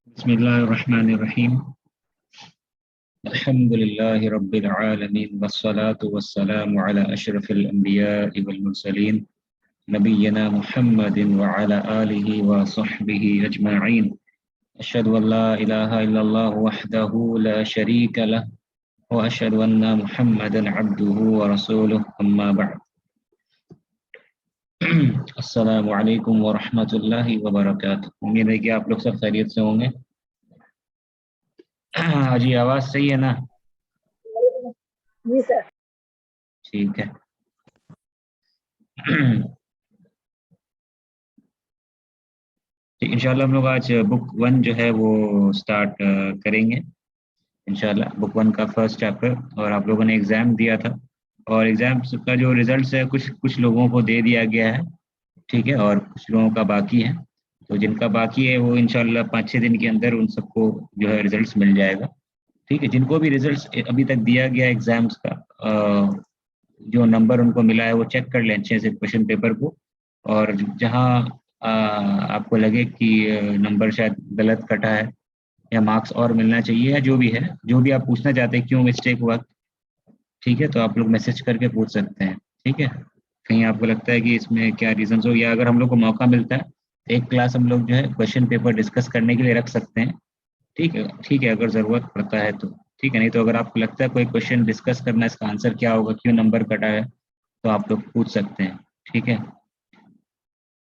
بسم الله الرحمن الرحيم. الحمد لله رب العالمين والصلاة والسلام على أشرف الأنبياء والمرسلين نبينا محمد وعلى آله وصحبه أجمعين. أشهد أن لا إله إلا الله وحده لا شريك له وأشهد أن محمدا عبده ورسوله أما بعد. السلام علیکم ورحمۃ اللہ وبرکاتہ. امید ہے کہ آپ لوگ سب خیریت سے ہوں گے. جی آواز صحیح ہے نا؟ جی سر. ٹھیک ہے. انشاءاللہ ہم لوگ آج بک 1 جو ہے وہ سٹارٹ کریں گے انشاءاللہ. بک 1 کا فرسٹ چیپٹر. اور آپ لوگوں نے ایگزام دیا تھا اور ایگزام کا جو ریزلٹس ہے کچھ لوگوں کو دے دیا گیا ہے، ٹھیک ہے، اور کچھ لوگوں کا باقی ہے. تو جن کا باقی ہے وہ انشاءاللہ 5-6 دن کے اندر ان سب کو جو ہے ریزلٹس مل جائے گا، ٹھیک ہے. جن کو بھی ریزلٹس ابھی تک دیا گیا ایگزامس کا جو نمبر ان کو ملا ہے وہ چیک کر لیں اچھے سے کوشچن پیپر کو. اور جہاں آپ کو لگے کہ نمبر شاید غلط کٹا ہے یا مارکس اور ملنا چاہیے یا جو بھی آپ پوچھنا چاہتے ہیں کیوں مسٹیک ہوا، ٹھیک ہے، تو آپ لوگ میسج کر کے پوچھ سکتے ہیں، ٹھیک ہے. کہیں آپ کو لگتا ہے کہ اس میں کیا ریزنس ہو، یا اگر ہم لوگ کو موقع ملتا ہے تو ایک کلاس ہم لوگ جو ہے کوشچن پیپر ڈسکس کرنے کے لیے رکھ سکتے ہیں، ٹھیک ہے اگر ضرورت پڑتا ہے تو ٹھیک ہے. نہیں تو اگر آپ کو لگتا ہے کوئی کوشچن ڈسکس کرنا ہے، اس کا آنسر کیا ہوگا، کیوں نمبر کٹا ہے، تو آپ لوگ پوچھ سکتے ہیں، ٹھیک ہے.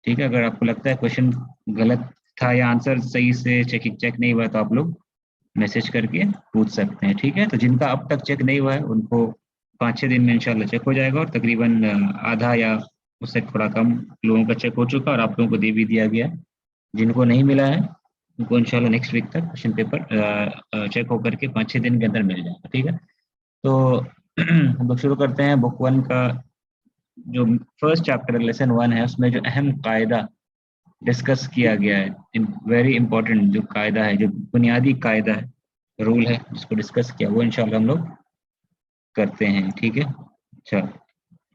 ٹھیک ہے، اگر آپ کو لگتا ہے کوشچن غلط تھا یا آنسر صحیح سے چیک نہیں ہوا تو آپ لوگ میسج کر کے پوچھ سکتے ہیں، ٹھیک ہے. تو جن کا اب تک چیک نہیں ہوا ہے ان کو 5-6 دن میں انشاءاللہ چیک ہو جائے گا. اور تقریباً آدھا یا اس سے تھوڑا کم لوگوں کا چیک ہو چکا اور آپ لوگوں کو دے بھی دیا گیا. جن کو نہیں ملا ہے ان کو انشاءاللہ نیکسٹ ویک تک کوشچن پیپر چیک ہو کر کے 5-6 دن کے اندر مل جائے گا، ٹھیک ہے. تو ہم لوگ شروع کرتے ہیں. بک 1 کا جو فرسٹ چیپٹر لیسن 1 ہے اس میں جو اہم قاعدہ ڈسکس کیا گیا ہے، ویری امپورٹنٹ جو قاعدہ ہے، جو بنیادی قاعدہ ہے، رول ہے جس کو ڈسکس کیا، وہ انشاءاللہ ہم لوگ کرتے ہیں، ٹھیک ہے. اچھا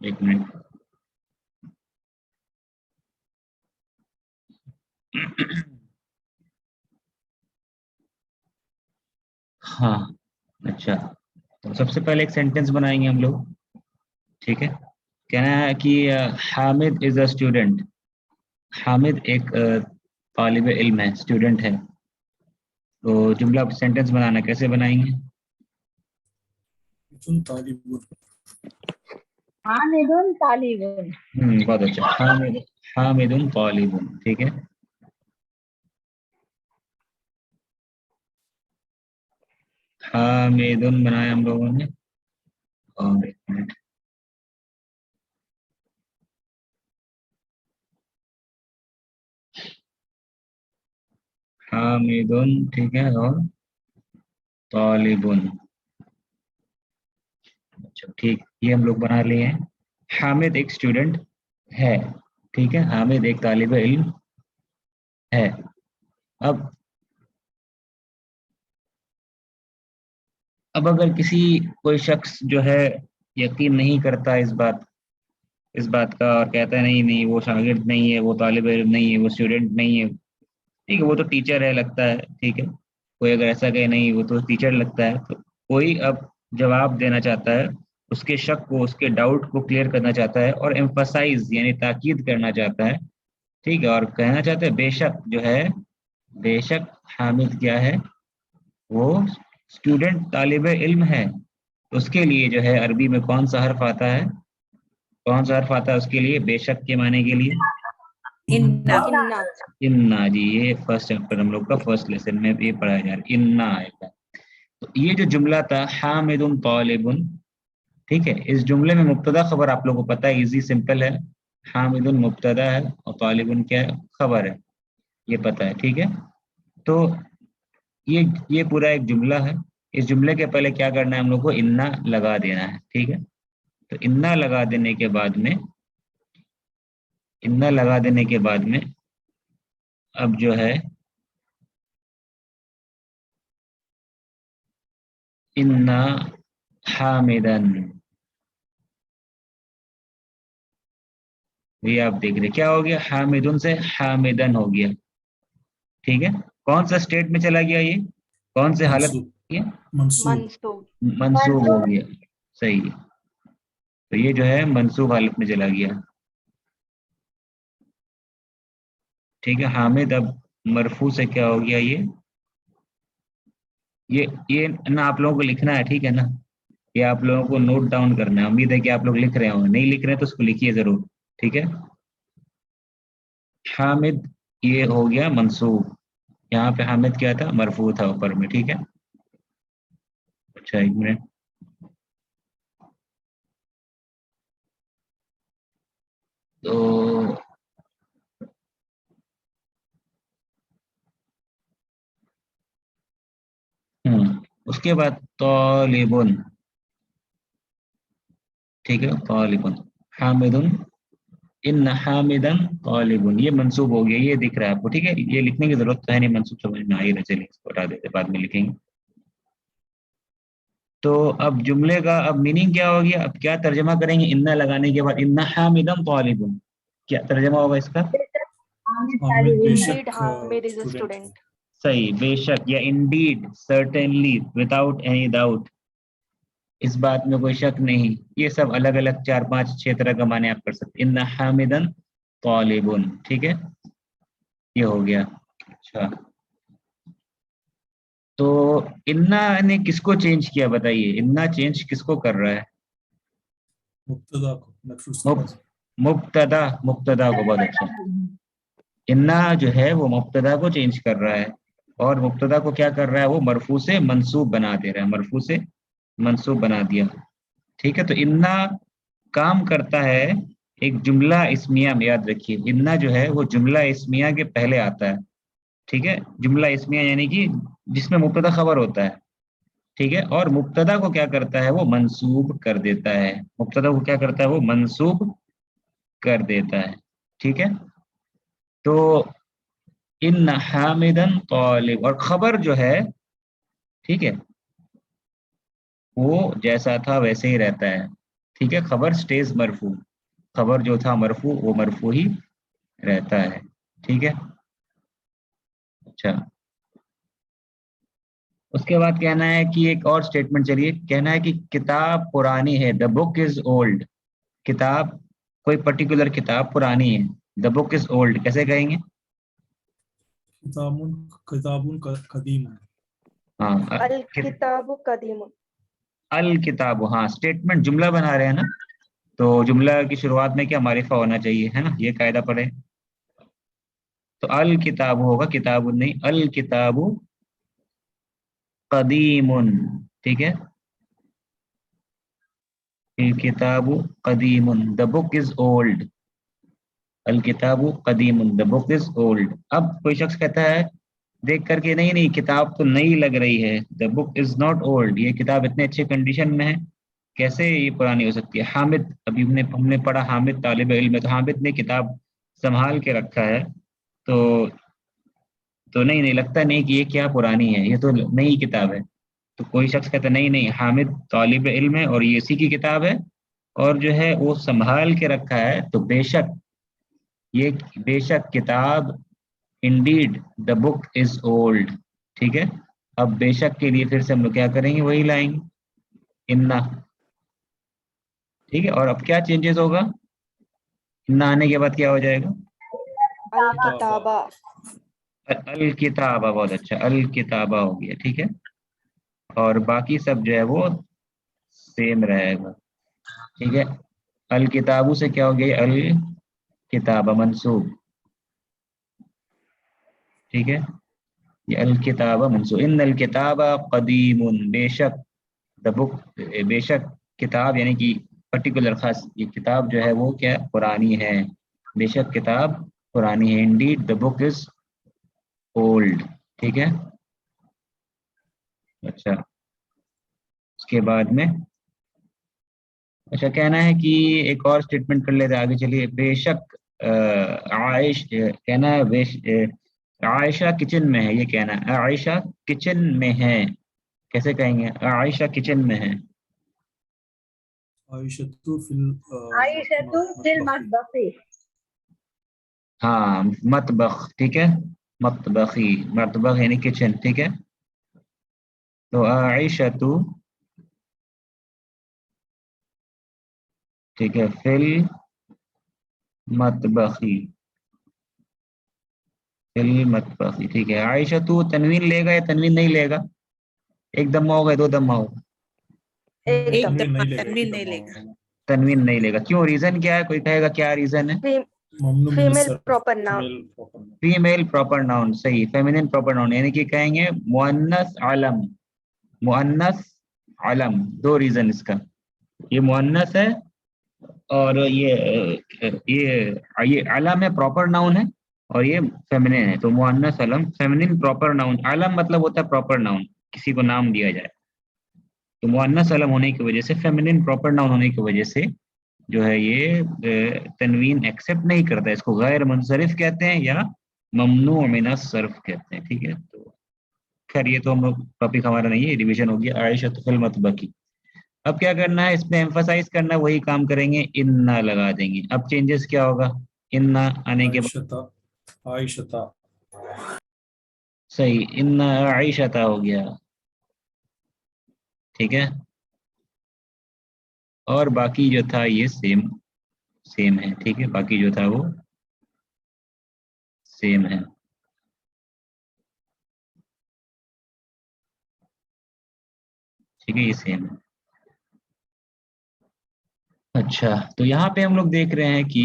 ایک منٹ. ہاں اچھا، تو سب سے پہلے ایک سینٹینس بنائیں گے ہم لوگ، ٹھیک ہے. کہنا ہے کہ حامد از اے اسٹوڈنٹ. حامد ایک طالب علم ہے، اسٹوڈنٹ ہے. تو جملہ سینٹینس بنانا کیسے بنائیں گے؟ حامد طالب. بہت اچھا. حامد طالب، ٹھیک ہے. حامد بنایا ہم لوگوں نے. اور ایک منٹ. حامد، ٹھیک ہے، اور طالب. اچھا ٹھیک، یہ ہم لوگ بنا لیے ہیں. حامد ایک اسٹوڈنٹ ہے، ٹھیک ہے. حامد ایک طالب علم ہے. اب اگر کوئی شخص جو ہے یقین نہیں کرتا اس بات کا اور کہتا ہے نہیں وہ شاگرد نہیں ہے، وہ طالب علم نہیں ہے، وہ اسٹوڈنٹ نہیں ہے، ٹھیک ہے، وہ تو ٹیچر ہے لگتا ہے، ٹھیک ہے. کوئی اگر ایسا کہے نہیں وہ تو ٹیچر لگتا ہے، تو کوئی اب جواب دینا چاہتا ہے، اس کے شک کو، اس کے ڈاؤٹ کو کلیئر کرنا چاہتا ہے اور ایمفسائز یعنی تاکید کرنا چاہتا ہے، ٹھیک ہے. اور کہنا چاہتا ہے بے شک حامد کیا ہے، وہ اسٹوڈنٹ طالب علم ہے. اس کے لیے جو ہے عربی میں کون سا حرف آتا ہے اس کے لیے، بے شک کے معنی کے لیے؟ انا. جی یہ فرسٹ چیپٹر ہم لوگ کا فرسٹ لیسن میں یہ پڑھایا جا رہا ہے، انا آئے گا. تو یہ جو جملہ تھا حامد طالب، ٹھیک ہے، اس جملے میں مبتدا خبر آپ لوگوں کو پتہ ہے، ایزی سمپل ہے. حامد مبتدا ہے اور طالب کیا ہے، خبر ہے، یہ پتہ ہے، ٹھیک ہے. تو یہ پورا ایک جملہ ہے. اس جملے کے پہلے کیا کرنا ہے ہم لوگ کو، انا لگا دینا ہے، ٹھیک ہے. تو انا لگا دینے کے بعد میں اب جو ہے انا حامدن، یہ آپ دیکھ رہے کیا ہو گیا، حامدن سے حامدن ہو گیا، ٹھیک ہے. کون سا اسٹیٹ میں چلا گیا یہ؟ کون سے حالت میں؟ منصوب منصوب ہو گیا. صحیح ہے. تو یہ جو ہے منصوب حالت میں چلا گیا. ٹھیک ہے حامد. اب مرفوع سے کیا ہو گیا یہ نا آپ لوگوں کو لکھنا ہے. ٹھیک ہے نا, یہ آپ لوگوں کو نوٹ ڈاؤن کرنا ہے. امید ہے کہ آپ لوگ لکھ رہے ہوں. نہیں لکھ رہے ہیں تو اس کو لکھیے ضرور. ٹھیک ہے. حامد یہ ہو گیا منصوب. یہاں پہ حامد کیا تھا؟ مرفوع تھا اوپر میں. ٹھیک ہے. اچھا ایک منٹ. تو اس کے بعد طالبن. ٹھیک ہے. طالبن حامدن ان حامدن طالبن. یہ منصوب ہو گیا. یہ دکھ رہا ہے آپ کو. ٹھیک ہے. یہ لکھنے کی ضرورت تو ہے نہیں. منصوب سمجھ میں آ ہی رہا. چلیے اس کو ہٹا دیتے, بعد میں لکھیں گے. تو اب جملے کا اب میننگ کیا ہو گیا؟ اب کیا ترجمہ کریں گے ان لگانے کے بعد؟ ان حامدن طالبن کیا ترجمہ ہوگا اس کا؟ Indeed, Hamid is a student. صحیح. بے شک یا indeed, certainly, without any doubt. اس بات میں کوئی شک نہیں. یہ سب الگ الگ 4 5 6 طرح کا معنی آپ کر سکتے. ان حامدن طالبن. ٹھیک ہے. یہ ہو گیا. اچھا تو انا نے کس کو چینج کیا بتائیے؟ انا چینج کس کو کر رہا ہے؟ مبتدا کو. مبتدا کو. بہت اچھا. انا جو ہے وہ مبتدا کو چینج کر رہا ہے, اور مبتدا کو کیا کر رہا ہے؟ وہ مرفوع سے منصوب بنا دے رہا ہے. مرفوع سے منصوب بنا دیا. ٹھیک ہے. تو انا کام کرتا ہے ایک جملہ اسمیہ میں. یاد رکھیے انا جو ہے وہ جملہ اسمیہ کے پہلے آتا ہے. ٹھیک ہے. جملہ اسمیہ یعنی کہ جس میں مبتدا خبر ہوتا ہے. ٹھیک ہے. اور مبتدا کو کیا کرتا ہے؟ وہ منصوب کر دیتا ہے. مبتدا کو کیا کرتا ہے؟ وہ منصوب کر دیتا ہے. ٹھیک ہے. تو ان حامدن طالب, اور خبر جو ہے ٹھیک ہے وہ جیسا تھا ویسے ہی رہتا ہے. ٹھیک ہے. خبر سٹیز مرفوع. خبر جو تھا مرفوع وہ مرفوع ہی رہتا ہے. ٹھیک ہے. اچھا اس کے بعد کہنا ہے کہ ایک اور سٹیٹمنٹ چلیے. کہنا ہے کہ کتاب پرانی ہے. دا بک از اولڈ. کتاب کوئی پرٹیکولر کتاب پرانی ہے. دا بک از اولڈ کیسے کہیں گے؟ کتاب قدیم. ہاں الکتاب قدیم. الکتاب. ہاں اسٹیٹمنٹ جملہ بنا رہے ہیں نا, تو جملہ کی شروعات میں کیا معرفہ ہونا چاہیے, ہے نا. یہ قاعدہ پڑھے. تو الکتاب ہوگا کتاب نہیں. الکتاب قدیم. ٹھیک ہے. الکتاب قدیم. دا بک از اولڈ. الکتاب قدیم. دا بک از اولڈ. اب کوئی شخص کہتا ہے دیکھ کر کے نہیں کتاب تو نئی لگ رہی ہے. دا بک از ناٹ اولڈ. یہ کتاب اتنے اچھے کنڈیشن میں ہے, کیسے یہ پرانی ہو سکتی ہے؟ حامد, ابھی ہم نے پڑھا حامد طالب علم ہے, تو حامد نے کتاب سنبھال کے رکھا ہے. تو نہیں لگتا نہیں کہ یہ کیا پرانی ہے, یہ تو نئی کتاب ہے. تو کوئی شخص کہتا نہیں حامد طالب علم ہے اور یہ اسی کی کتاب ہے اور جو ہے وہ سنبھال کے رکھا ہے, تو بے شک کتاب انڈیڈ دا بک از اولڈ. ٹھیک ہے. اب بے شک کے لیے پھر سے ہم لوگ کیا کریں گے؟ وہی لائیں گے انا. ٹھیک ہے. اور اب کیا چینجز ہوگا؟ انا آنے کے بعد کیا ہو جائے گا؟ الکتابہ. الکتابہ. بہت اچھا. الکتابہ ہو گیا. ٹھیک ہے. اور باقی سب جو ہے وہ سیم رہے گا. ٹھیک ہے. الکتابوں سے کیا ہو گیا؟ الکتابہ منصوب. ٹھیک ہے. یہ الکتابہ منصوب. ان الکتابہ قدیم. بے شک دا بک, بے شک کتاب یعنی کہ پرٹیکولر خاص یہ کتاب جو ہے وہ کیا پرانی ہے. بے شک کتاب پرانی ہے. انڈیڈ دا بک از اولڈ. ٹھیک ہے. اچھا اس کے بعد میں اچھا کہنا ہے کہ ایک اور سٹیٹمنٹ کر لیتے آگے چلیے. بے شک کہنا ہے عائشہ کچن میں ہے. یہ کہنا ہے عائشہ کچن میں ہے. کیسے کہیں گے؟ عائشہ کچن میں ہے. عائشة في المطبخ. ہاں مطبخ. ٹھیک ہے. مطبخی، مطبخ یعنی کچن، ٹھیک ہے. تو عائشۃ، ٹھیک ہے، فل مطبخی، فل مطبخی، ٹھیک ہے. عائشۃ تنوین لے گا یا تنوین نہیں لے گا؟ ایک دمہ ہوگا، دو دمہ ہوگا؟ ایک دم. تنوین نہیں لے گا. تنوین نہیں لے گا. کیوں؟ ریزن کیا ہے؟ کوئی کہے گا کیا ریزن ہے؟ ممنوع من فیمیل الصرف. Proper noun. Female proper noun. Female proper noun, صحیح، فیمینن پراپر ناؤن، یعنی کہ کہیں گے مؤنث علم، مؤنث علم. دو ریزن اس کا، یہ مؤنث ہے اور یہ علم ہے، پراپر ناؤن ہے، اور یہ فیمینن ہے. تو مؤنث علم، فیمینن پراپر ناؤن. علم مطلب ہوتا ہے پراپر ناؤن، کسی کو نام دیا جائے. تو مؤنث علم ہونے کی وجہ سے، فیمینن پراپر ناؤن ہونے کی وجہ سے جو ہے یہ تنوین ایکسیپٹ نہیں کرتا ہے. اس کو غیر منصرف کہتے ہیں یا ممنوع من الصرف کہتے ہیں. ٹھیک ہے، تو خیر یہ تو ہم ٹاپک ہمارا نہیں ہے، ریویژن ہو گیا. عائشۃ فی المطبخ. اب کیا کرنا ہے اس میں ایمفسائز کرنا ہے، وہی کام کریں گے، انا لگا دیں گے. اب چینجز کیا ہوگا؟ انا آنے کے بعد عائشۃ. صحیح، انا عائشۃ ہو گیا، ٹھیک ہے. اور باقی جو تھا یہ سیم ہے، ٹھیک ہے، باقی جو تھا وہ سیم ہے. ٹھیک ہے، یہ سیم ہے. اچھا، تو یہاں پہ ہم لوگ دیکھ رہے ہیں کہ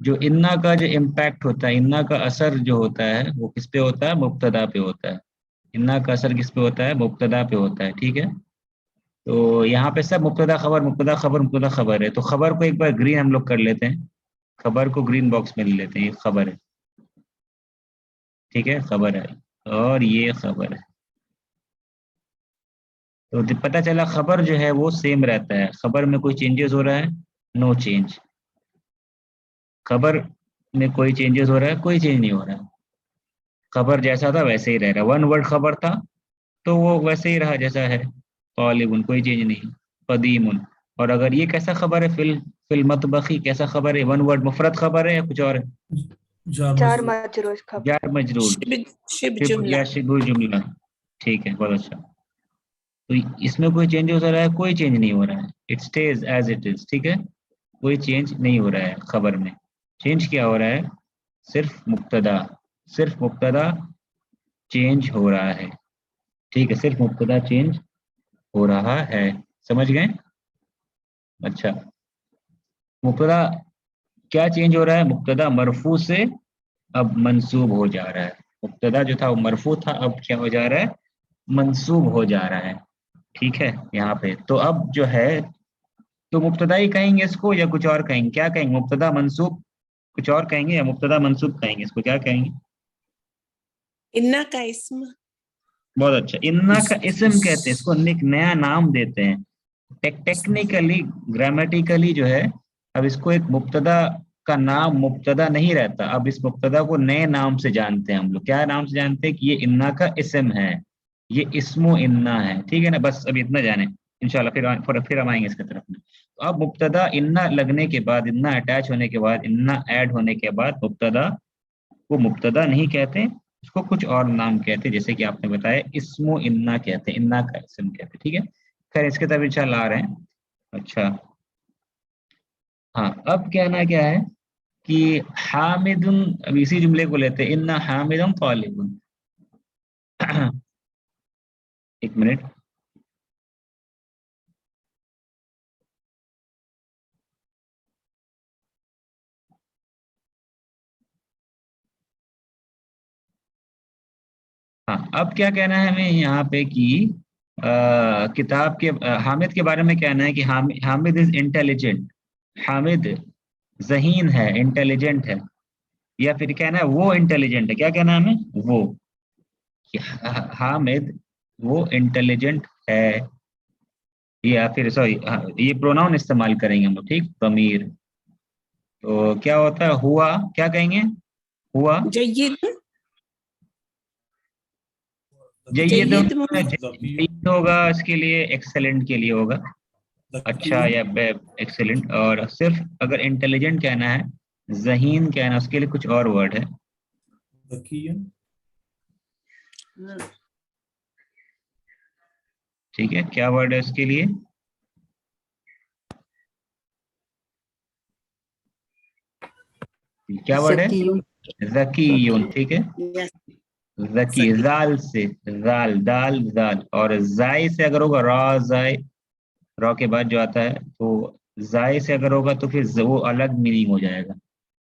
جو انا کا جو امپیکٹ ہوتا ہے، انا کا اثر جو ہوتا ہے وہ کس پہ ہوتا ہے؟ مبتدا پہ ہوتا ہے. انا کا اثر کس پہ ہوتا ہے؟ مبتدا پہ ہوتا ہے، ٹھیک ہے. تو یہاں پہ سب مبتدا خبر مبتدا خبر مبتدا خبر ہے. تو خبر کو ایک بار گرین ہم لوگ کر لیتے ہیں، خبر کو گرین باکس میں لے لیتے ہیں. یہ خبر ہے، ٹھیک ہے، خبر ہے، اور یہ خبر ہے. تو پتہ چلا خبر جو ہے وہ سیم رہتا ہے. خبر میں کوئی چینجز ہو رہا ہے؟ نو چینج. خبر میں کوئی چینجز ہو رہا ہے؟ کوئی چینج نہیں ہو رہا ہے. خبر جیسا تھا ویسے ہی رہ رہا ہے. ون ورڈ خبر تھا تو وہ ویسے ہی رہا جیسا ہے. غالبٌ، کوئی چینج نہیں. قدیم. اور اگر یہ کیسا خبر ہے؟ فی المطبخی کیسا خبر ہے؟ ون ورڈ مفرد خبر ہے یا کچھ اور ہے؟ جار مجرور خبر. جار مجرور، شب جملہ. یا شبہ جملہ. ٹھیک ہے، بہت اچھا. تو اس میں کوئی چینج ہو رہا ہے؟ کوئی چینج نہیں ہو رہا ہے. It stays as it is, ٹھیک ہے، کوئی چینج نہیں ہو رہا ہے. خبر میں چینج کیا ہو رہا ہے؟ صرف مبتدا چینج ہو رہا ہے. ٹھیک ہے، صرف مبتدا چینج ہو رہا ہے. سمجھ گئے؟ اچھا، مبتدا کیا چینج ہو رہا ہے؟ مبتدا مرفوع سے اب منصوب ہو جا رہا ہے. مبتدا جو تھا وہ مرفوع تھا، اب کیا ہو جا رہا ہے؟ منصوب ہو جا رہا ہے. ٹھیک ہے، یہاں پہ تو اب جو ہے تو مبتدا ہی کہیں گے اس کو یا کچھ اور کہیں گے؟ کیا کہیں گے؟ مبتدا منصوب کچھ اور کہیں گے یا مبتدا منصوب کہیں گے؟ اس کو کیا کہیں گے؟ انا کا اسم. بہت اچھا، انا کا اسم کہتے ہیں اس کو، ایک نیا نام دیتے ہیں. ٹیکنیکلی گرامیٹیکلی جو ہے اب اس کو ایک مبتدا کا نام مبتدا نہیں رہتا. اب اس مبتدا کو نئے نام سے جانتے ہیں ہم لوگ. کیا نام سے جانتے ہیں؟ کہ یہ انا کا اسم ہے، یہ اسم و انا ہے. ٹھیک ہے نا، بس اب اتنا جانیں انشاءاللہ، پھر ہم آئیں گے اس کی طرف میں. تو اب مبتدا انا لگنے کے بعد، انا اٹیچ ہونے کے بعد، انا ایڈ ہونے کے بعد مبتدا کو مبتدا نہیں کہتے، اس کو کچھ اور نام کہتے ہیں، جیسے کہ آپ نے بتایا اسم و انا کہتے ہیں، انا کا اسم کہتے ہیں. ٹھیک ہے، خیر اس کے طرف انشاءاللہ آ رہے ہیں. اچھا ہاں، اب کہنا کیا ہے کہ حامد، اب اسی جملے کو لیتے ہیں، انا حامد طالب. ایک منٹ. ہاں، اب کیا کہنا ہے ہمیں یہاں پہ کہ کتاب کے حامد کے بارے میں کہنا ہے کہ حامد از انٹیلیجنٹ. حامد ذہین ہے، انٹیلیجنٹ ہے. یا پھر کہنا ہے وہ انٹیلیجنٹ ہے. کیا کہنا ہے ہمیں؟ وہ، کہ حامد وہ انٹیلیجنٹ ہے. یا پھر سوری، یہ پروناؤن استعمال کریں گے ہم لوگ، ٹھیک، ضمیر. تو کیا ہوتا ہے؟ ہوا، کیا کہیں گے؟ ہوا جید. جید جید ہوگا، اس کے لیے ایکسلنٹ کے لیے ہوگا، اچھا یا ایکسلنٹ. اور صرف اگر انٹیلیجنٹ کہنا ہے، ذہین کہنا ہے، اس کے لیے کچھ اور ورڈ ہے. ذکیٌ. ٹھیک ہے، کیا ورڈ ہے اس کے لیے؟ کیا ورڈ ہے؟ ذکیٌ. ٹھیک ہے، Yes. ذکی، ذکی. زال سے، زال، دال زال، اور زائی سے اگر ہوگا را زائی، را کے بعد جو آتا ہے تو زائی سے اگر ہوگا تو پھر وہ الگ میننگ ہو جائے گا.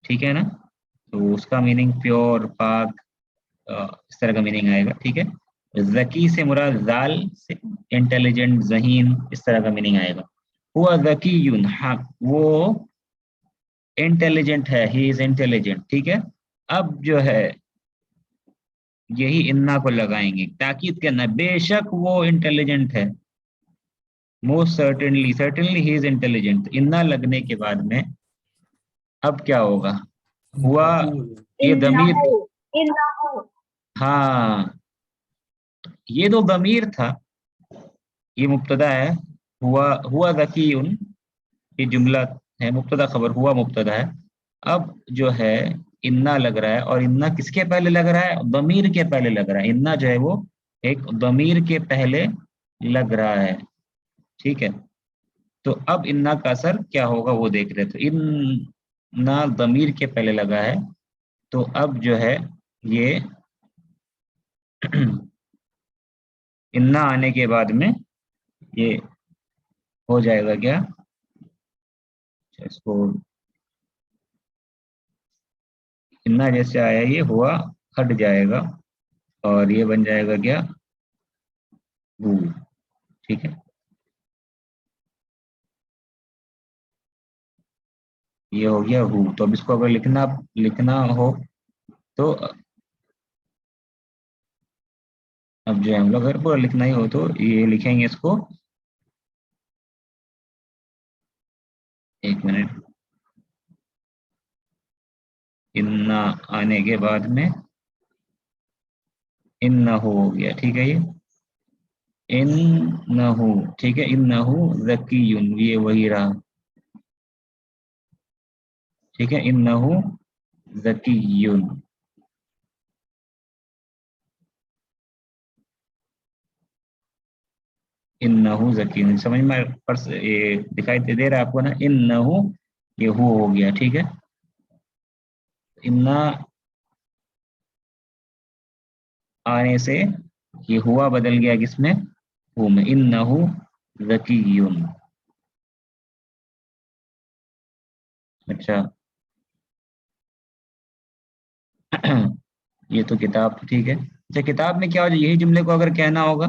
ٹھیک ہے نا، تو اس کا میننگ پیور، پاک، اس طرح کا میننگ آئے گا. ٹھیک ہے، ذکی سے مراد زال سے انٹیلیجنٹ، ذہین، اس طرح کا میننگ آئے گا. ہوا ذکیٌ، ہاں وہ انٹیلیجنٹ ہے، ہی از انٹیلیجنٹ. ٹھیک ہے، اب جو ہے یہی انا کو لگائیں گے، تاکید کرنا، بے شک وہ انٹیلیجنٹ ہے. Most certainly, certainly he is intelligent. انا لگنے کے بعد میں اب کیا ہوگا؟ ہوا، یہ ضمیر، ہاں یہ تو ضمیر تھا، یہ مبتدا ہے. ہوا ذکی، یہ جملہ ہے، مبتدا خبر، ہوا مبتدا ہے. اب جو ہے انا لگ رہا ہے، اور انا کس کے پہلے لگ رہا ہے؟ ضمیر کے پہلے لگ رہا ہے. انا جو ہے وہ ایک ضمیر کے پہلے لگ رہا ہے. ٹھیک ہے، تو اب انا کا اثر کیا ہوگا وہ دیکھ رہے. تو انا ضمیر کے پہلے لگا ہے، تو اب جو ہے یہ انا آنے کے بعد میں یہ ہو جائے گا کیا؟ اس کو انا جیسے آیا یہ ہوا ہٹ جائے گا، اور یہ بن جائے گا کیا؟ ہو. ٹھیک ہے، یہ ہو گیا ہو. تو اب اس کو اگر لکھنا ہو تو اب جو ہے ہم لوگ اگر پورا لکھنا ہی ہو تو یہ لکھیں گے اس کو، ایک منٹ، انا آنے کے بعد میں انہو ہو گیا. ٹھیک ہے، یہ انہو. ٹھیک ہے، انہو ذکی، یہ وہی رہا. ٹھیک ہے، انہو ذکی. انہو ذکی، سمجھ میں یہ دکھائی دے رہا ہے آپ کو نا؟ انہو، یہ ہو گیا. ٹھیک ہے، انا آنے سے یہ ہوا بدل گیا کس میں؟ ہو میں. انہو ذکی. اچھا یہ تو کتاب، ٹھیک ہے. اچھا کتاب میں کیا ہو جائے؟ یہی جملے کو اگر کہنا ہوگا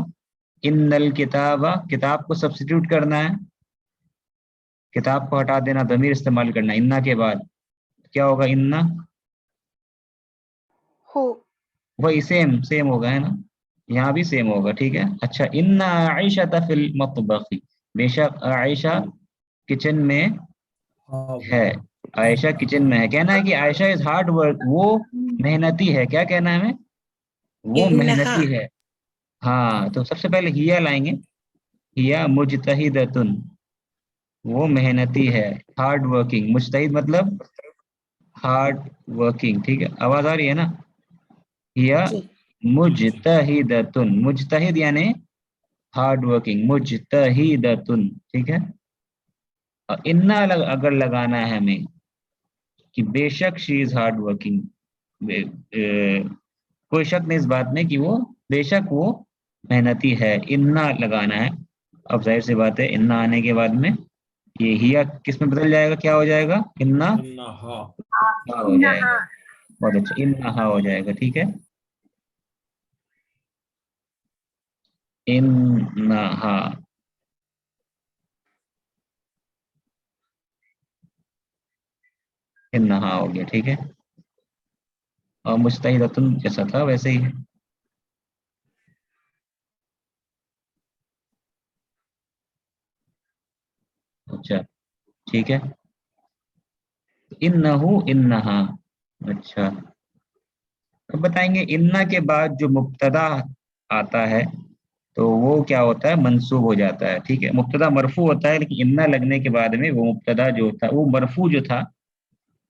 ان الکتاب، کتاب کو سبسٹیٹیوٹ کرنا ہے، کتاب کو ہٹا دینا، ضمیر استعمال کرنا انا کے بعد، کیا ہوگا؟ انا Who? وہی سیم ہوگا، ہے نا؟ یہاں بھی سیم ہوگا. ٹھیک ہے. اچھا، ان عائشہ فی المطبخ، بے شک عائشہ کچن میں ہے. عائشہ کچن میں ہے، کہنا ہے کہ عائشہ از ہارڈ ورک، وہ محنتی ہے. کیا کہنا ہے ہمیں؟ وہ انہا. محنتی ہے. ہاں، تو سب سے پہلے ہیا لائیں گے. ہیا مجتہدۃن، وہ محنتی ہے، ہارڈ ورکنگ. مجتہد مطلب ہارڈ ورکنگ. ٹھیک ہے، آواز آ رہی ہے نا؟ ہیا جی. مجتہدۃن، مجتہد یعنی ہارڈ ورکنگ، مجتہدۃن. ٹھیک ہے، اور انا اگر لگانا ہے ہمیں کہ بے شک شی از ہارڈ ورکنگ، کوئی شک نہیں اس بات میں کہ وہ بے شک وہ محنتی ہے، انا لگانا ہے. اب ظاہر سی بات ہے انا آنے کے بعد میں یہ ہیا کس میں بدل جائے گا؟ کیا ہو جائے گا؟ انا انہا. ہا ہو جائے گا. بہت اچھا، انا ہا ہو جائے گا. ٹھیک ہے، انہا. انہا ہو گیا. ٹھیک ہے، اور مجتہدۃن جیسا تھا ویسے ہی ہے. اچھا ٹھیک ہے، انہو انہا. اچھا اب بتائیں گے انا کے بعد جو مبتدا آتا ہے تو وہ کیا ہوتا ہے؟ منصوب ہو جاتا ہے. ٹھیک ہے، مبتدا مرفوع ہوتا ہے، لیکن انا لگنے کے بعد میں وہ مبتدا جو تھا وہ مرفوع جو تھا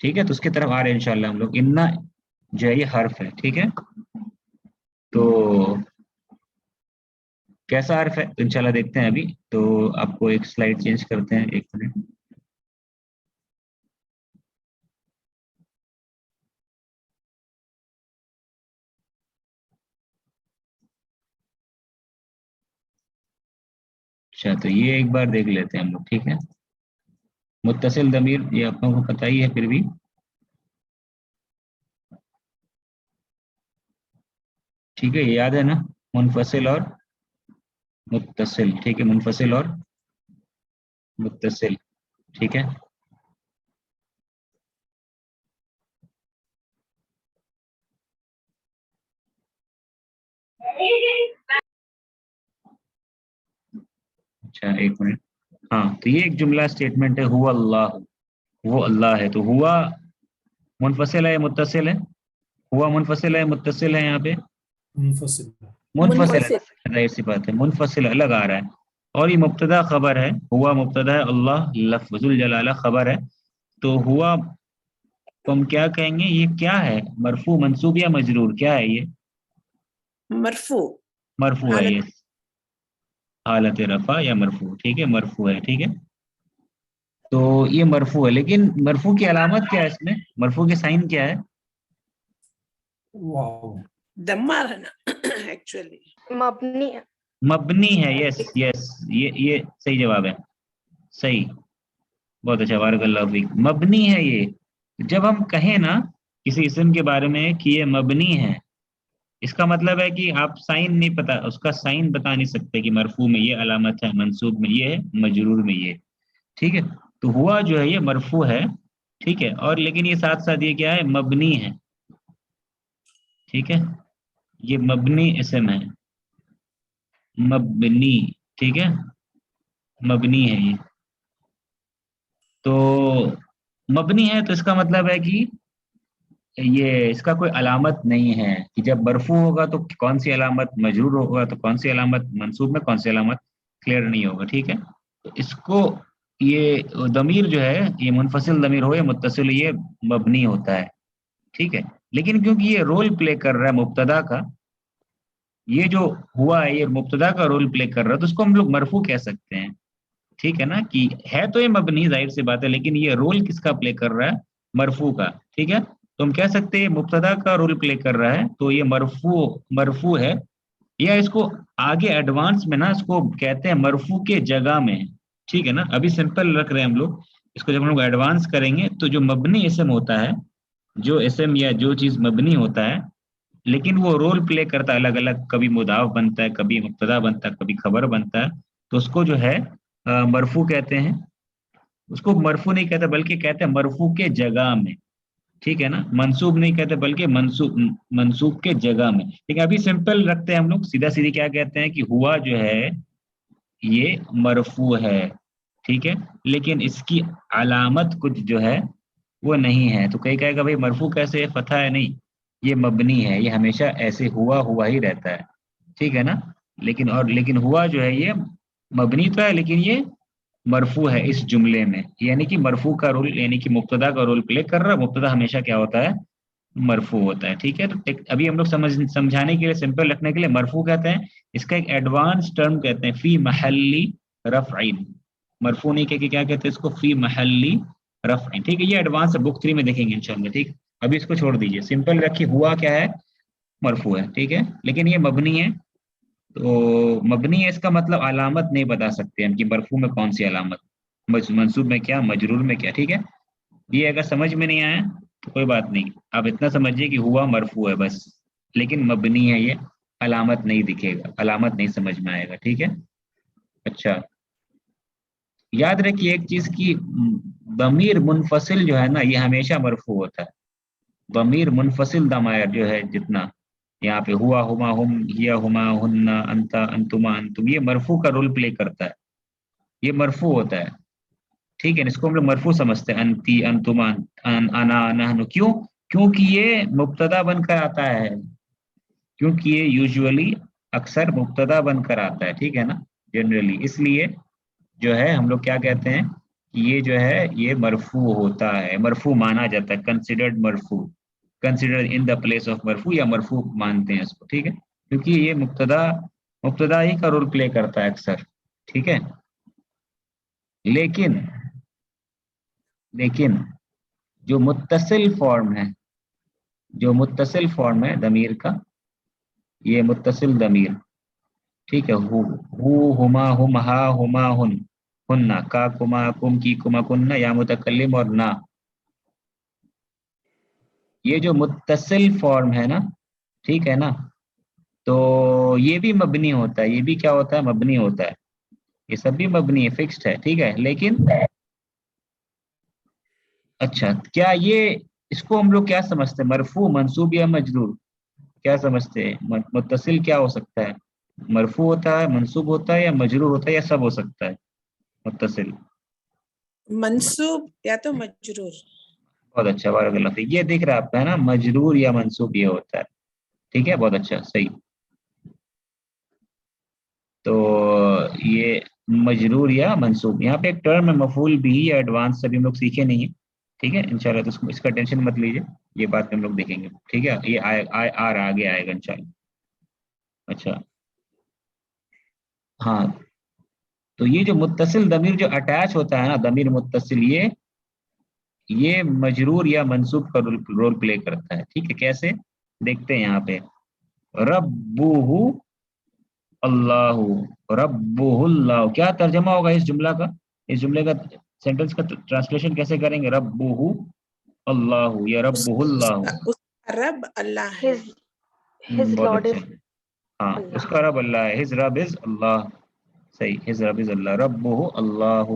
ٹھیک ہے، تو اس کی طرف آ رہے ہیں انشاءاللہ ہم لوگ. انا جو ہے یہ حرف ہے. ٹھیک ہے، تو کیسا حرف ہے انشاءاللہ دیکھتے ہیں ابھی. تو آپ کو ایک سلائڈ چینج کرتے ہیں، ایک منٹ. اچھا، تو یہ ایک بار دیکھ لیتے ہیں ہم لوگ. ٹھیک ہے، متصل ضمیر یہ آپ لوگوں کو پتہ ہی ہے پھر بھی. ٹھیک ہے، یہ یاد ہے نا، منفصل اور متصل. ٹھیک ہے، منفصل اور متصل. ٹھیک ہے، اچھا ایک منٹ. ہاں، تو یہ ایک جملہ اسٹیٹمنٹ ہے، ہوا اللہ، وہ اللہ ہے. تو ہوا منفصل ہے یا متصل ہے؟ ہوا منفصل ہے متصل ہے یہاں پہ؟ منفصل. منفصل ہے. منفصل. ظاہر سی بات ہے، منفصل الگ آ رہا ہے. اور یہ مبتدا خبر ہے، ہوا مبتدا ہے، اللہ لفظ الجلالہ خبر ہے. تو ہوا تو ہم کیا کہیں گے، یہ کیا ہے، مرفوع منصوب یا مجرور، کیا ہے یہ؟ مرفوع. مرفوع ہے حالت یہ، حالت رفع یا مرفوع. ٹھیک ہے، مرفوع ہے. ٹھیک ہے، تو یہ مرفوع ہے، لیکن مرفوع کی علامت کیا ہے اس میں، مرفوع کے سائن کیا ہے؟ واو. دمار ہے نا ایکچولی. مبنی ہے. مبنی ہے. یس یس، یہ صحیح جواب ہے. صحیح، بہت اچھا، بارک اللہ فیک. مبنی ہے یہ. جب ہم کہیں نا کسی اسم کے بارے میں کہ یہ مبنی ہے، اس کا مطلب ہے کہ آپ سائن نہیں پتا، اس کا سائن بتا نہیں سکتے کہ مرفوع میں یہ علامت ہے، منصوب میں یہ ہے، مجرور میں یہ. ٹھیک ہے، تو ہوا جو ہے یہ مرفوع ہے. ٹھیک ہے، اور لیکن یہ ساتھ ساتھ یہ کیا ہے، مبنی ہے. ٹھیک ہے، یہ مبنی اسم ہے، مبنی. ٹھیک ہے، مبنی ہے یہ. تو مبنی ہے تو اس کا مطلب ہے کہ یہ اس کا کوئی علامت نہیں ہے، کہ جب مرفوع ہوگا تو کون سی علامت، مجرور ہوگا تو کون سی علامت، منصوب میں کون سی علامت، کلیئر نہیں ہوگا. ٹھیک ہے، تو اس کو یہ ضمیر جو ہے، یہ منفصل ضمیر ہو یا متصل، یہ مبنی ہوتا ہے. ٹھیک ہے، لیکن کیونکہ یہ رول پلے کر رہا ہے مبتدا کا، یہ جو ہوا ہے یہ مبتدا کا رول پلے کر رہا ہے، تو اس کو ہم لوگ مرفوع کہہ سکتے ہیں. ٹھیک ہے نا، کہ ہے تو یہ مبنی، ظاہر سی بات ہے، لیکن یہ رول کس کا پلے کر رہا ہے، مرفوع کا. ٹھیک ہے، تو ہم کہہ سکتے ہیں مبتدا کا رول پلے کر رہا ہے، تو یہ مرفوع ہے. یا اس کو آگے ایڈوانس میں نا اس کو کہتے ہیں مرفوع کے جگہ میں. ٹھیک ہے نا، ابھی سمپل رکھ رہے ہیں ہم لوگ، اس کو جب ہم لوگ ایڈوانس کریں گے تو جو مبنی اسم ہوتا ہے، جو اسم یا جو چیز مبنی ہوتا ہے، لیکن وہ رول پلے کرتا ہے الگ الگ، کبھی مضاف بنتا ہے، کبھی مبتدا بنتا ہے، کبھی خبر بنتا ہے، تو اس کو جو ہے مرفوع کہتے ہیں. اس کو مرفوع نہیں کہتے بلکہ کہتے ہیں مرفوع کے جگہ میں. ٹھیک ہے نا، منصوب نہیں کہتے بلکہ منصوب کے جگہ میں. لیکن ابھی سمپل رکھتے ہیں ہم لوگ، سیدھا سیدھی کیا کہتے ہیں کہ ہوا جو ہے یہ مرفوع ہے. ٹھیک ہے، لیکن اس کی علامت کچھ جو ہے وہ نہیں ہے. تو کئی کہے گا بھائی مرفوع کیسے، فتح ہے؟ نہیں، یہ مبنی ہے، یہ ہمیشہ ایسے ہوا ہی رہتا ہے. ٹھیک ہے نا، لیکن ہوا جو ہے یہ مبنی تو ہے، لیکن یہ مرفوع ہے اس جملے میں. یعنی کہ مرفوع کا رول، یعنی کہ مبتدا کا رول پلے کر رہا ہے. مبتدا ہمیشہ کیا ہوتا ہے، مرفوع ہوتا ہے. ٹھیک ہے، تو ابھی ہم لوگ سمجھانے کے لیے، سمپل رکھنے کے لیے مرفوع کہتے ہیں. اس کا ایک ایڈوانس ٹرم کہتے ہیں فی محلی رفع. مرفوع نہیں کہ کیا کہتے ہیں اس کو، فی محلی رفع. ٹھیک ہے، یہ ایڈوانس بک 3 میں دیکھیں گے انشاءاللہ. ٹھیک، ابھی اس کو چھوڑ دیجئے، سمپل رکھیے، ہوا کیا ہے، مرفوع ہے. ٹھیک ہے، لیکن یہ مبنی ہے. تو مبنی ہے اس کا مطلب علامت نہیں بتا سکتے ہم کہ مرفوع میں کون سی علامت، منصوب میں کیا، مجرور میں کیا. ٹھیک ہے، یہ اگر سمجھ میں نہیں آیا تو کوئی بات نہیں، آپ اتنا سمجھیے کہ ہوا مرفوع ہے بس، لیکن مبنی ہے، یہ علامت نہیں دکھے گا، علامت نہیں سمجھ میں آئے گا. ٹھیک ہے، اچھا یاد رکھیے ایک چیز کی، ضمیر منفصل جو ہے نا یہ ہمیشہ مرفوع ہوتا ہے. ضمیر منفصل ضمائر جو ہے جتنا یہاں پہ ہوا، ہما، ہم، ہیا، ہما، ہننا، انتا، انتما، انتم، یہ مرفوع کا رول پلے کرتا ہے، یہ مرفوع ہوتا ہے. ٹھیک ہے، اس کو ہم لوگ مرفوع سمجھتے ہیں، انتی، انتما، انا، نحن. کیونکہ یہ مبتدا بن کر آتا ہے، کیونکہ یہ یوزولی اکثر مبتدا بن کر آتا ہے. ٹھیک ہے نا، جنرلی. اس لیے جو ہے ہم لوگ کیا کہتے ہیں یہ جو ہے یہ مرفوع ہوتا ہے، مرفوع مانا جاتا ہے، کنسیڈرڈ مرفوع، consider in the place of مرفوع یا مرفوع مانتے ہیں اس کو، ٹھیک ہے، کیونکہ یہ مبتدا ہی کا رول پلے کرتا ہے اکثر، ٹھیک ہے. لیکن جو متصل فارم ہے ضمیر کا، یہ متصل ضمیر، ٹھیک ہے، ہو ہما ہم ہا ہما ہننا کا کما کم کی کما کننا یا متکلم اور نا، یہ جو متصل فارم ہے نا، ٹھیک ہے نا، تو یہ بھی مبنی ہوتا ہے، یہ بھی کیا ہوتا ہے؟ مبنی ہوتا ہے، یہ سب بھی مبنی ہے، فکسڈ ہے، ٹھیک ہے. لیکن اچھا کیا یہ اس کو ہم لوگ کیا سمجھتے ہیں؟ مرفوع، منصوب یا مجرور؟ کیا سمجھتے ہیں؟ متصل کیا ہو سکتا ہے؟ مرفوع ہوتا ہے، منصوب ہوتا ہے، یا مجرور ہوتا ہے، یا سب ہو سکتا ہے متصل؟ منصوب یا تو مجرور. بہت اچھا، بارک اللہ فیک. یہ دیکھ رہا ہے آپ کا ہے نا، مجرور یا منصوب یہ ہوتا ہے، ٹھیک ہے، بہت اچھا، صحیح. تو یہ مجرور یا منصوب، یہاں پہ ایک ٹرم ہے مفعول بھی، یا ایڈوانس ابھی ہم لوگ سیکھے نہیں ہیں، ٹھیک ہے، انشاءاللہ. تو اس کا ٹینشن مت لیجیے، یہ بات ہم لوگ دیکھیں گے، ٹھیک ہے، یہ آ رہا آگے آئے گا انشاءاللہ. اچھا ہاں، تو یہ جو متصل ضمیر جو اٹیچ ہوتا ہے نا، ضمیر متصل، یہ مجرور یا منصوب کا رول پلے کرتا ہے، ٹھیک ہے. کیسے دیکھتے ہیں یہاں پہ، ربہ اللہ، ربہ اللہ، کیا ترجمہ ہوگا اس جملہ کا؟ اس جملے کا سینٹنس کا ٹرانسلیشن کیسے کریں گے؟ ربہ اللہ یا ربہ اللہ. اس کا رب اللہ ہے. his بہت Lord اچھا، is ہاں، اس اللہ. کا رب اللہ ہے، his رب از اللہ، صحیح، his رب از اللہ، ربہ اللہ.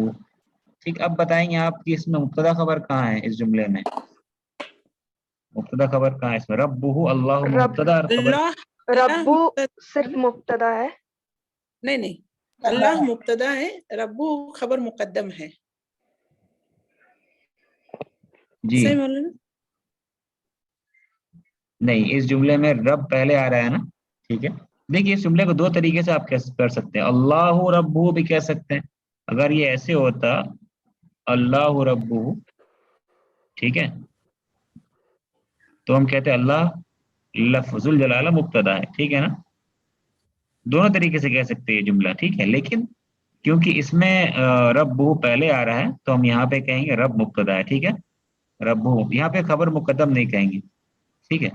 ٹھیک، اب بتائیں گے آپ کی اس میں مبتدا خبر کہاں ہے؟ اس جملے میں مبتدا خبر کہاں ہے اس میں؟ ربہ اللہ رب مبتدا اور خبر؟ اللہ ربو مبتدا- صرف مبتدا ہے. نہیں اللہ مبتدا ہے، ربو خبر مقدم ہے. جی صحیح مولانا؟ نہیں، اس جملے میں رب پہلے آ رہا ہے نا، ٹھیک ہے. دیکھیے اس جملے کو دو طریقے سے آپ کر سکتے ہیں، اللہ ربہ بھی کہہ سکتے ہیں. اگر یہ ایسے ہوتا اللہ ربہ، ٹھیک ہے، تو ہم کہتے ہیں اللہ لفظ الجلالہ مبتدا ہے، ٹھیک ہے نا. دونوں طریقے سے کہہ سکتے ہیں یہ جملہ، ٹھیک ہے. لیکن کیونکہ اس میں ربہ پہلے آ رہا ہے تو ہم یہاں پہ کہیں گے رب مبتدا ہے، ٹھیک ہے. ربہ یہاں پہ خبر مقدم نہیں کہیں گے، ٹھیک ہے.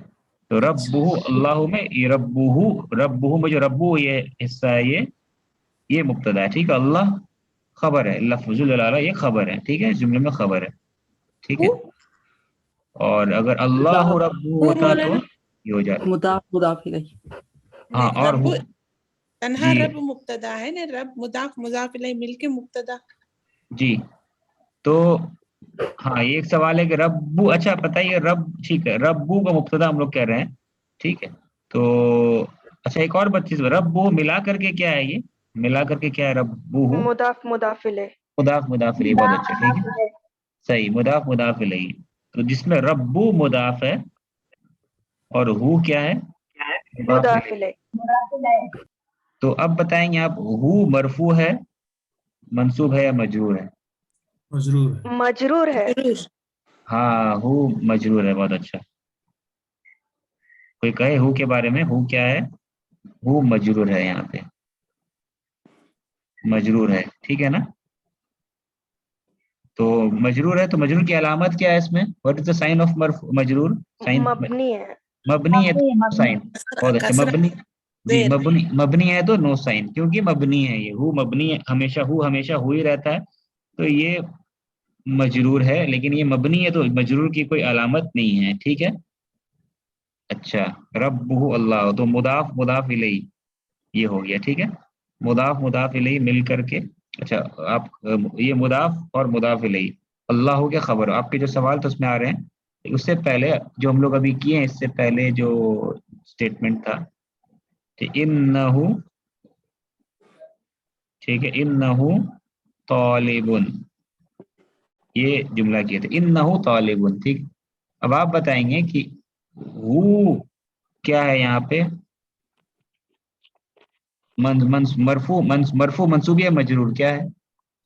تو ربہ اللہ میں یہ ربہ میں جو ربہ یہ حصہ ہے یہ مبتدا ہے، ٹھیک ہے. اللہ خبر ہے، لفظ الجلالہ یہ خبر ہے، ٹھیک ہے، اس جملے میں خبر ہے، ٹھیک ہے. اور اگر اللہ ربہ وہ ہوتا تو مولانا یہ ہو جاتا. مضاف الیہ. ہاں، اور رب ہو تنہا جی رب مبتدا ہے نا، رب مضاف مضاف الیہ مل کے مبتدا. جی، تو ہاں یہ ایک سوال ہے کہ ربو، اچھا بتائیے رب، ٹھیک ہے، ربو کا مبتدا ہم لوگ کہہ رہے ہیں، ٹھیک ہے. تو اچھا ایک اور بات چیز، ربو ملا کر کے کیا ہے؟ یہ ملا کر کے کیا ہے؟ ربو مضاف الیہ. مضاف الیہ، بہت اچھا، ٹھیک ہے، صحیح، مضاف الیہ. تو جس میں ربو مضاف ہے اور ہو کیا ہے؟ مضاف مضاف الیہ. الیہ. تو اب بتائیں گے آپ، ہو مرفوع ہے، منصوب ہے، یا مجرور ہے؟ مجرور ہے. مجرور ہے. ضرور. ہاں ہو مجرور ہے، بہت اچھا. کوئی کہے ہو کے بارے میں، ہو کیا ہے؟ ہو مجرور ہے، یہاں پہ مجرور ہے، ٹھیک ہے نا. تو مجرور ہے، تو مجرور کی علامت کیا ہے اس میں؟ What is the sign of مجرور؟ سائن مبنی ہے. مبنی ہے تو سائن، بہت اچھا. کسرہ مبنی، جی، زیر. مبنی ہے تو نو سائن، کیونکہ مبنی ہے، یہ ہو مبنی ہے، ہمیشہ ہو ہی رہتا ہے. تو یہ مجرور ہے، لیکن یہ مبنی ہے تو مجرور کی کوئی علامت نہیں ہے، ٹھیک ہے. اچھا، ربہ اللہ، تو مضاف الیہ یہ ہو گیا، ٹھیک ہے. مضاف الیہ مل کر کے، اچھا آپ یہ مضاف اور مضاف الیہ، اللہ ہو گیا خبر. آپ کے جو سوال تو اس میں آ رہے ہیں، اس سے پہلے جو ہم لوگ ابھی کیے ہیں، اس سے پہلے جو اسٹیٹمنٹ تھا کہ انہ، ٹھیک ہے، انہ طالب، یہ جملہ کیا تھا، انہ طالب، ٹھیک. اب آپ بتائیں گے کہ وہ کیا ہے یہاں پہ؟ مرفوع منصوب یا مجرور کیا ہے؟